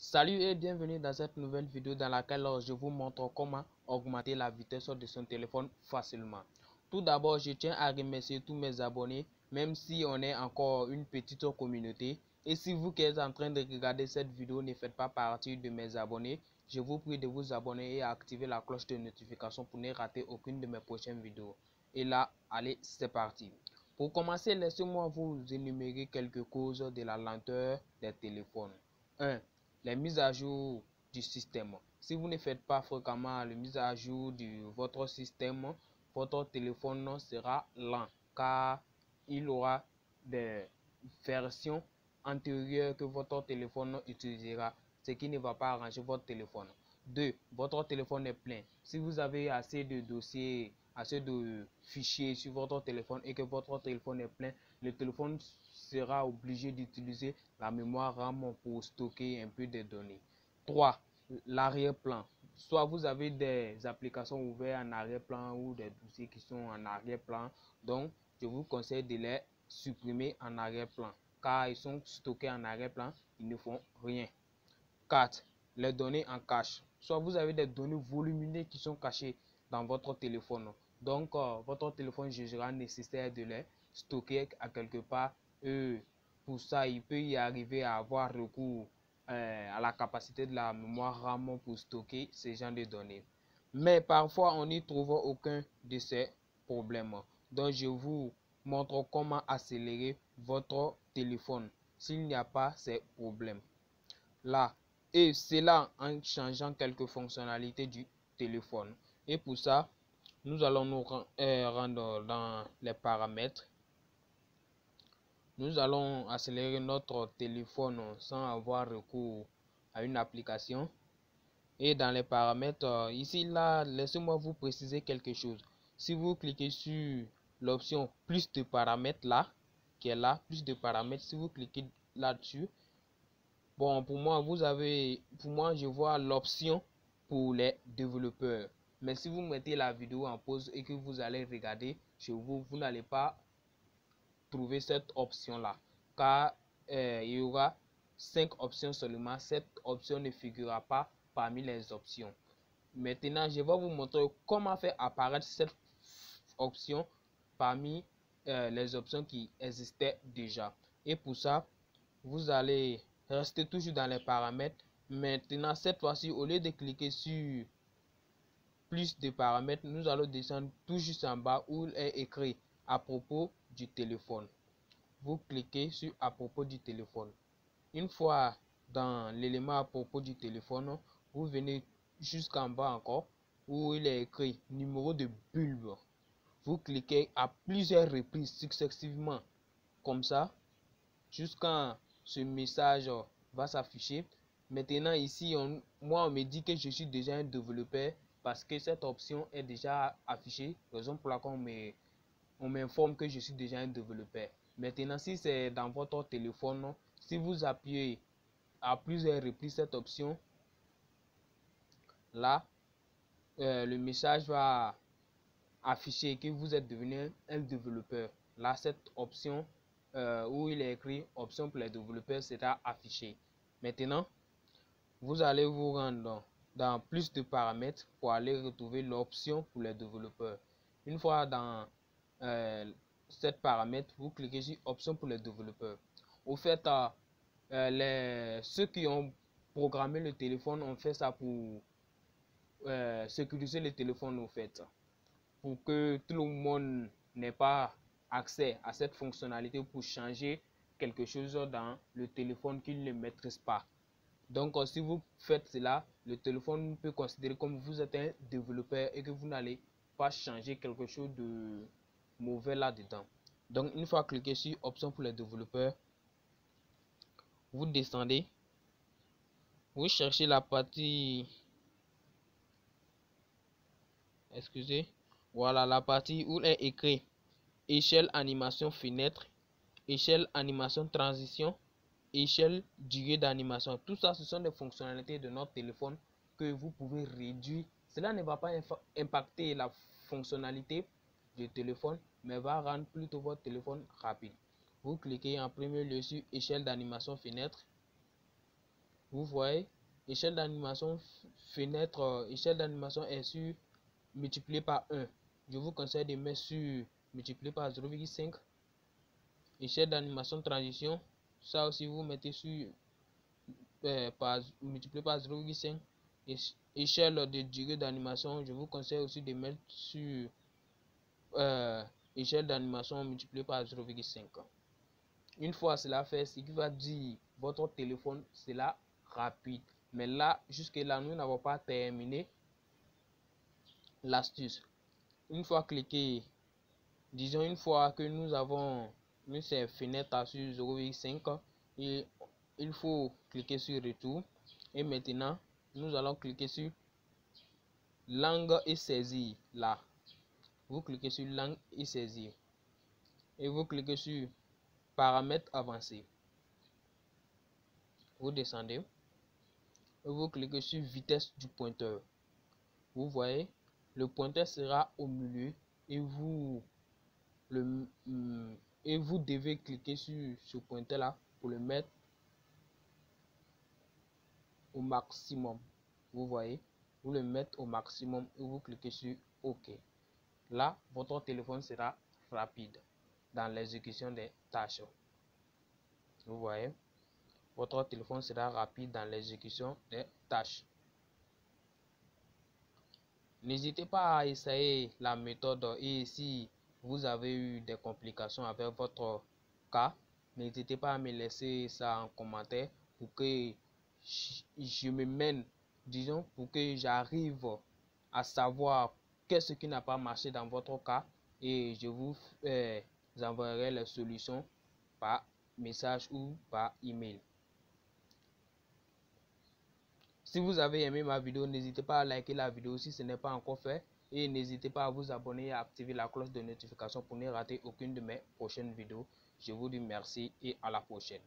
Salut et bienvenue dans cette nouvelle vidéo dans laquelle je vous montre comment augmenter la vitesse de son téléphone facilement. Tout d'abord, je tiens à remercier tous mes abonnés, même si on est encore une petite communauté. Et si vous qui êtes en train de regarder cette vidéo ne faites pas partie de mes abonnés, je vous prie de vous abonner et activer la cloche de notification pour ne rater aucune de mes prochaines vidéos. Et là, allez, c'est parti. Pour commencer, laissez-moi vous énumérer quelques causes de la lenteur des téléphones. 1. Les mises à jour du système. Si vous ne faites pas fréquemment les mises à jour de votre système, votre téléphone sera lent car il aura des versions antérieures que votre téléphone utilisera, ce qui ne va pas arranger votre téléphone. 2. Votre téléphone est plein. Si vous avez assez de dossiers, assez de fichiers sur votre téléphone et que votre téléphone est plein, le téléphone sera obligé d'utiliser la mémoire RAM pour stocker un peu de données. 3. L'arrière-plan. Soit vous avez des applications ouvertes en arrière-plan ou des dossiers qui sont en arrière-plan. Donc, je vous conseille de les supprimer en arrière-plan car ils sont stockés en arrière-plan, ils ne font rien. 4. Les données en cache. Soit vous avez des données volumineuses qui sont cachées dans votre téléphone. Donc, votre téléphone jugera nécessaire de les stocker à quelque part. Pour ça, il peut y arriver à avoir recours à la capacité de la mémoire RAM pour stocker ces genres de données. Mais parfois, on n'y trouve aucun de ces problèmes. Donc, je vous montre comment accélérer votre téléphone s'il n'y a pas ces problèmes là, et c'est là en changeant quelques fonctionnalités du téléphone. Et pour ça, nous allons nous rendre dans les paramètres. Nous allons accélérer notre téléphone sans avoir recours à une application. Et dans les paramètres, ici là, laissez-moi vous préciser quelque chose. Si vous cliquez sur l'option plus de paramètres là, qui est là, plus de paramètres, si vous cliquez là-dessus, bon, pour moi, je vois l'option pour les développeurs. Mais si vous mettez la vidéo en pause et que vous allez regarder chez vous, vous n'allez pas trouver cette option-là. Car il y aura 5 options seulement. Cette option ne figurera pas parmi les options. Maintenant, je vais vous montrer comment faire apparaître cette option parmi les options qui existaient déjà. Et pour ça, vous allez rester toujours dans les paramètres. Maintenant, cette fois-ci, au lieu de cliquer sur plus de paramètres, nous allons descendre tout juste en bas où il est écrit à propos du téléphone. Vous cliquez sur à propos du téléphone. Une fois dans l'élément à propos du téléphone, vous venez jusqu'en bas encore où il est écrit numéro de bulbe. Vous cliquez à plusieurs reprises successivement comme ça jusqu'à ce message va s'afficher. Maintenant ici, moi on me dit que je suis déjà un développeur parce que cette option est déjà affichée, raison pour laquelle on m'informe que je suis déjà un développeur. Maintenant, si c'est dans votre téléphone, si vous appuyez à plusieurs reprises cette option là, le message va afficher que vous êtes devenu un développeur. Là, cette option où il est écrit option pour les développeurs sera affichée. Maintenant, vous allez vous rendre dans plus de paramètres pour aller retrouver l'option pour les développeurs. Une fois dans cette paramètre, vous cliquez sur option pour les développeurs. Au fait, ceux qui ont programmé le téléphone ont fait ça pour sécuriser le téléphone au fait, pour que tout le monde n'ait pas accès à cette fonctionnalité pour changer quelque chose dans le téléphone qu'il ne maîtrise pas. Donc, si vous faites cela, le téléphone peut considérer comme vous êtes un développeur et que vous n'allez pas changer quelque chose de mauvais là-dedans. Donc, une fois cliqué sur option pour les développeurs, vous descendez, vous cherchez la partie, excusez, voilà la partie où est écrit échelle animation fenêtre, échelle animation transition, échelle durée d'animation. Tout ça, ce sont des fonctionnalités de notre téléphone que vous pouvez réduire. Cela ne va pas impacter la fonctionnalité du téléphone, mais va rendre plutôt votre téléphone rapide. Vous cliquez en premier lieu sur échelle d'animation fenêtre. Vous voyez, échelle d'animation fenêtre, échelle d'animation est sur multiplié par 1. Je vous conseille de mettre sur multiplié par 0,5. Échelle d'animation transition, ça aussi vous mettez sur multiplié par 0,5. Échelle de durée d'animation, je vous conseille aussi de mettre sur échelle d'animation multipliée par 0,5. Une fois cela fait, ce qui va dire votre téléphone sera rapide. Mais là, jusque là, nous n'avons pas terminé l'astuce. Une fois cliqué, disons une fois que nous avons mis ces fenêtres sur 0,5, et il faut cliquer sur retour. Et maintenant, nous allons cliquer sur langue et saisir là. Vous cliquez sur langue et saisir et vous cliquez sur paramètres avancés. Vous descendez et vous cliquez sur vitesse du pointeur. Vous voyez, le pointeur sera au milieu et vous devez cliquer sur ce pointeur là pour le mettre au maximum. Vous voyez, vous le mettez au maximum et vous cliquez sur OK. Là, votre téléphone sera rapide dans l'exécution des tâches. Vous voyez, votre téléphone sera rapide dans l'exécution des tâches. N'hésitez pas à essayer la méthode et si vous avez eu des complications avec votre cas, n'hésitez pas à me laisser ça en commentaire pour que je me mène, disons, pour que j'arrive à savoir qu'est-ce qui n'a pas marché dans votre cas et je vous enverrai les solutions par message ou par email. Si vous avez aimé ma vidéo, n'hésitez pas à liker la vidéo si ce n'est pas encore fait et n'hésitez pas à vous abonner et à activer la cloche de notification pour ne rater aucune de mes prochaines vidéos. Je vous dis merci et à la prochaine.